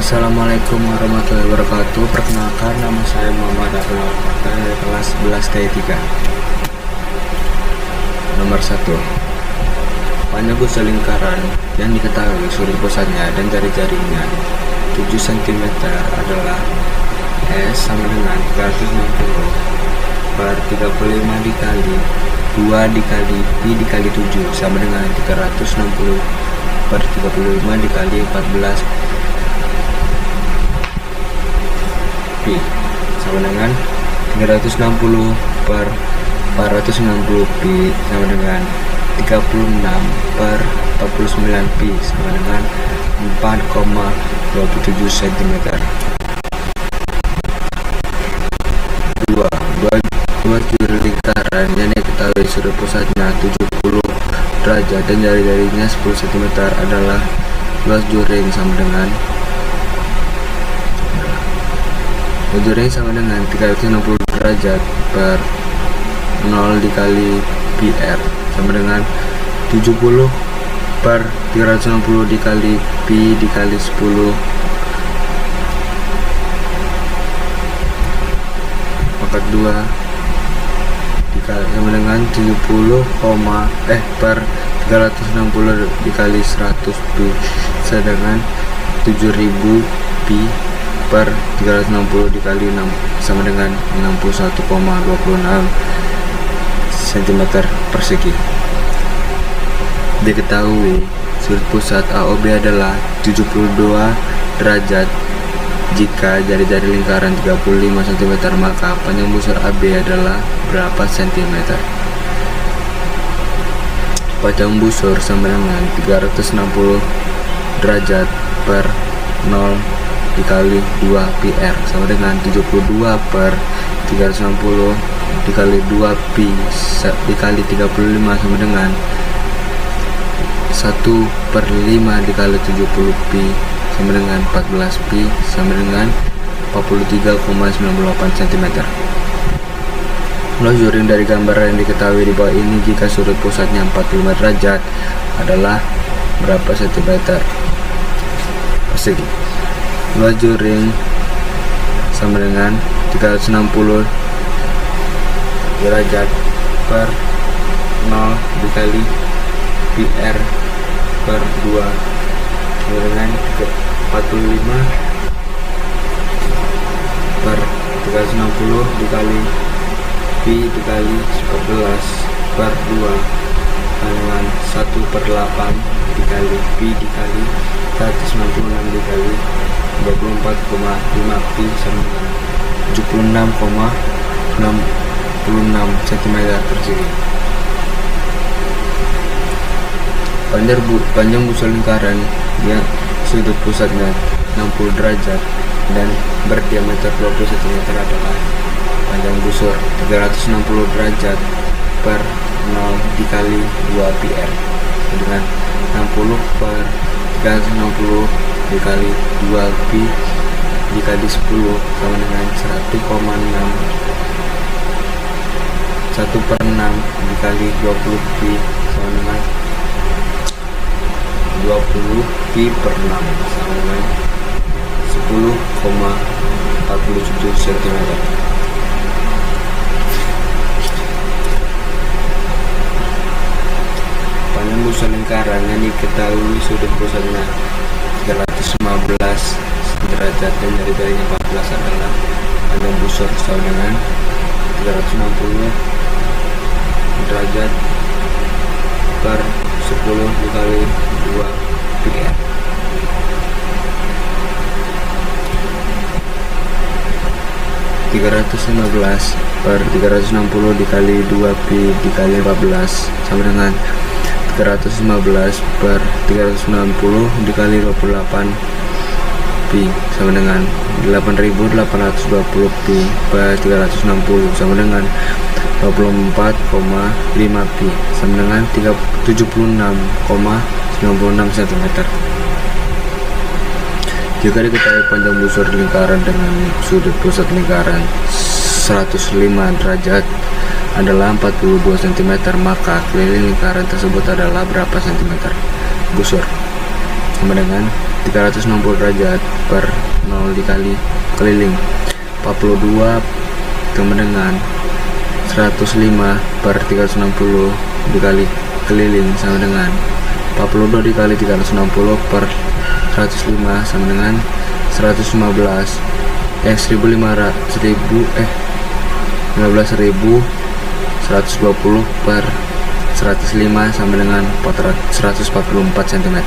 Assalamualaikum warahmatullahi wabarakatuh. Perkenalkan, nama saya Muhammad Abdul Fatah dari kelas 11 T3. Nomor 1. Panjang busa lingkaran yang diketahui sudut pusatnya dan jari-jarinya 7 cm adalah S sama dengan 360 per 35 dikali 2 dikali Pi dikali 7 sama dengan 360 per 35 dikali 14 Pi sama dengan 360 per 460 Pi sama dengan 36 per 49 Pi sama dengan 4,27 cm. 2. Dua juri lingkaran yang diketahui sudut pusatnya 70 derajat dan jari-jarinya 10 cm adalah luas juring sama dengan Juring sama dengan 360 derajat per 0 dikali PR sama dengan 70 per 360 dikali Pi dikali 10 pangkat 2 dikali sama dengan 70, per 360 dikali 100 Pi sedangkan 7000 Pi per 360 dikali 6 sama dengan 61,26 cm persegi. Diketahui sudut pusat AOB adalah 72 derajat jika jari-jari lingkaran 35 cm, maka panjang busur AB adalah berapa cm? Panjang busur sama dengan 360 derajat per 0 dikali 2 PR sama dengan 72 per 360 dikali 2 Pi dikali 35 sama dengan 1 per 5 dikali 70 Pi sama dengan 14 Pi sama dengan 43,98 cm. Luas juring dari gambar yang diketahui di bawah ini jika sudut pusatnya 45 derajat adalah berapa cm persegi? Luas juring sama dengan 360 derajat per 0 dikali PR per 2 sama dengan 45 per 360 dikali Pi dikali 14 per 2 sama dengan 1 per 8 dikali Pi dikali 196 dikali 24,5 Pi sama dengan 76,66 cm persegi. Panjang busa lingkaran yang sudut pusatnya 60 derajat dan berdiameter 20 cm adalah panjang busur 360 derajat per 0 dikali 2 PR dengan 60 per 360 dikali 2 Pi dikali 10 sama dengan 1,6 1 per 6 dikali 20 Pi sama dengan 20 Pi per 6 sama dengan 10,47 cm. Panjang busa lingkaran yang diketahui sudut pusatnya 315 derajat dan jari-jarinya 14 adalah panjang busur sama dengan 360 derajat per 10 dikali 2 PR. 315 per 360 dikali 2 Pi dikali 14 sama dengan 315 per 360 dikali 28 Pi sama dengan 8.820 Pi per 360 sama dengan 24,5 Pi sama dengan 76,96 cm. Jika diketahui panjang busur lingkaran dengan sudut pusat lingkaran 105 derajat adalah 42 cm, maka keliling lingkaran tersebut adalah berapa cm busur? Sama dengan 360 derajat per 0 dikali keliling. 42 sama dengan 105 per 360 dikali keliling sama dengan 42 dikali 360 per 105 sama dengan 115 15.120 per 105 sama dengan 144 cm.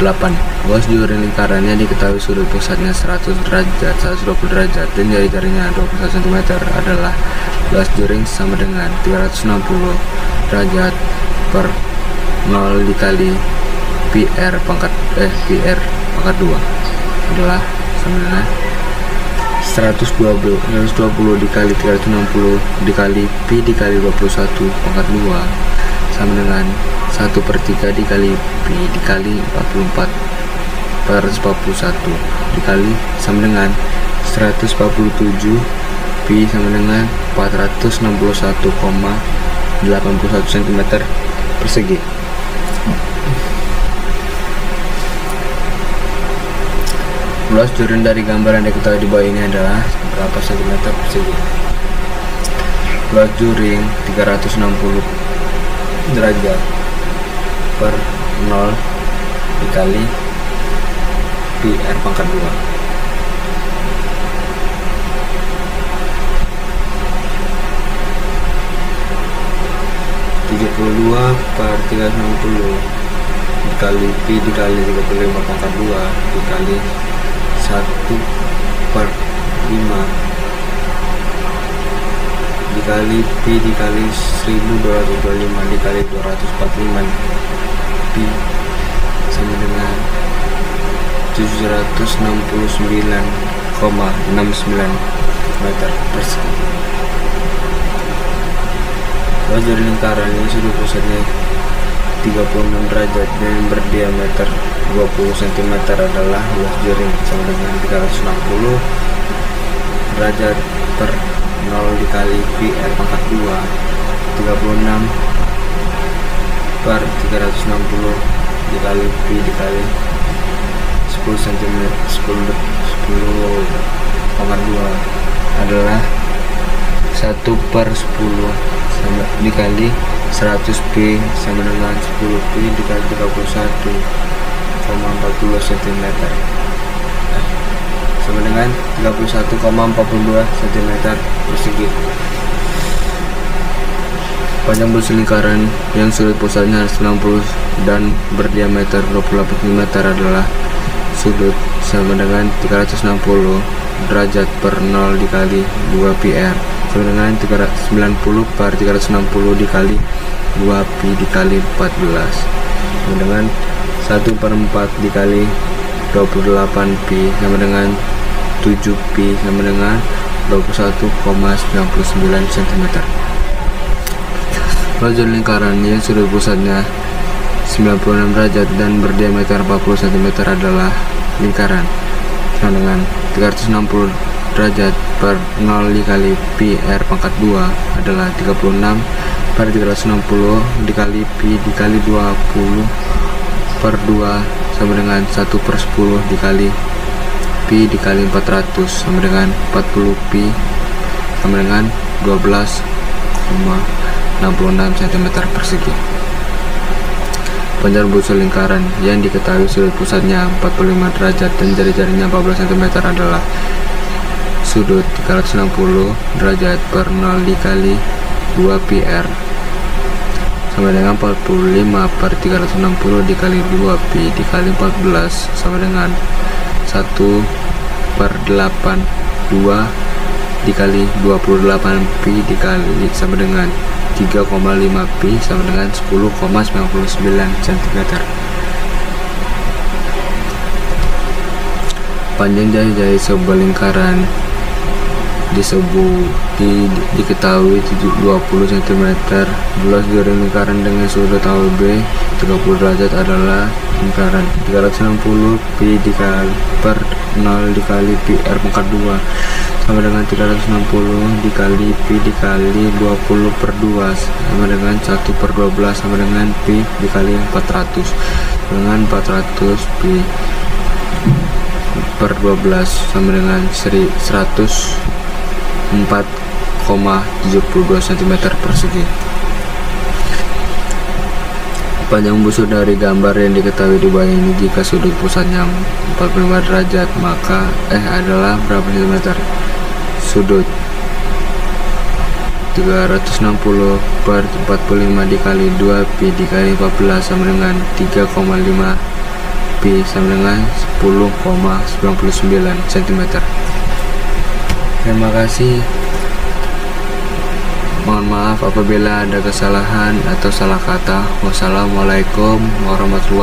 8. Luas juri lingkarannya diketahui sudut pusatnya 100 derajat, 120 derajat, dan jari-jarinya 21 cm adalah luas juring sama dengan 360 derajat per 0 dikali PR pangkat 2 adalah sama dengan 120 dikali 360 dikali pi dikali 21 pangkat 2 sama dengan 1/3 dikali pi dikali 44 per 41 dikali sama dengan 147 pi sama dengan 461,81 cm persegi. Luas juring dari gambar yang diketahui di bawah ini adalah berapa cm persegi? Luas juring 360 derajat per 0 dikali pi r pangkat 2. 72 per 360 dikali pi dikali 35 pangkat 2 dikali 1/5 dikali pi dikali 1225 dikali 245 pi sama dengan 769,69 meter persegi. Luas dari lingkaran ini sudut pusatnya 36 derajat dan berdiameter 20 cm adalah luas juring sama dengan 360 derajat per 0 dikali pi r pangkat 2 36 per 360 dikali pi dikali 10 cm 10 pangkat 2 adalah 1/10 sama dikali 100 pi sama dengan 10 pi dikali 31,40 cm sama dengan 31,42 cm persegi. Panjang bus lingkaran yang sudut pusatnya 90 dan berdiameter 28 cm adalah sudut sama dengan 360 derajat per 0 dikali 2 pi r sama dengan 90 per 360 dikali 2 pi dikali 14 sama dengan 1/4 dikali 28 pi sama dengan 7 pi sama dengan 21,99 cm. Luas lingkaran yang sudut pusatnya 96 derajat dan berdiameter 40 cm adalah lingkaran sama dengan 360 derajat per 0 dikali pi r pangkat 2 adalah 36 per 360 dikali pi dikali 20/2 sama dengan 1/10 dikali pi dikali 400 sama dengan 40 pi sama dengan 12,66 cm persegi. Panjang busur lingkaran yang diketahui sudut pusatnya 45 derajat dan jari-jarinya 14 cm adalah sudut 360 derajat per 0 dikali 2 pi r sama dengan 45 per 360 dikali 2 pi dikali 14 sama dengan 1/82 dikali 28 pi dikali sama dengan 3,5 pi sama dengan 10,99 cm. Panjang jari-jari sebuah lingkaran diketahui 20 cm. Luas juring lingkaran dengan sudut AWB 30 derajat adalah lingkaran 360 pi dikali per 0 dikali pi r pangkat 2 sama dengan 360 dikali pi dikali 20/2 sama dengan 1/12 sama dengan pi dikali 400 dengan 400 pi per 12 sama dengan 104,72 cm persegi. Panjang busur dari gambar yang diketahui di bawah ini, jika sudut pusatnya 45 derajat maka adalah berapa cm? Sudut 360 per 45 dikali 2 pi dikali 14 sama dengan 3,5 pi sama dengan 10,99 cm. Terima kasih. Mohon maaf apabila ada kesalahan atau salah kata. Wassalamualaikum warahmatullahi wabarakatuh.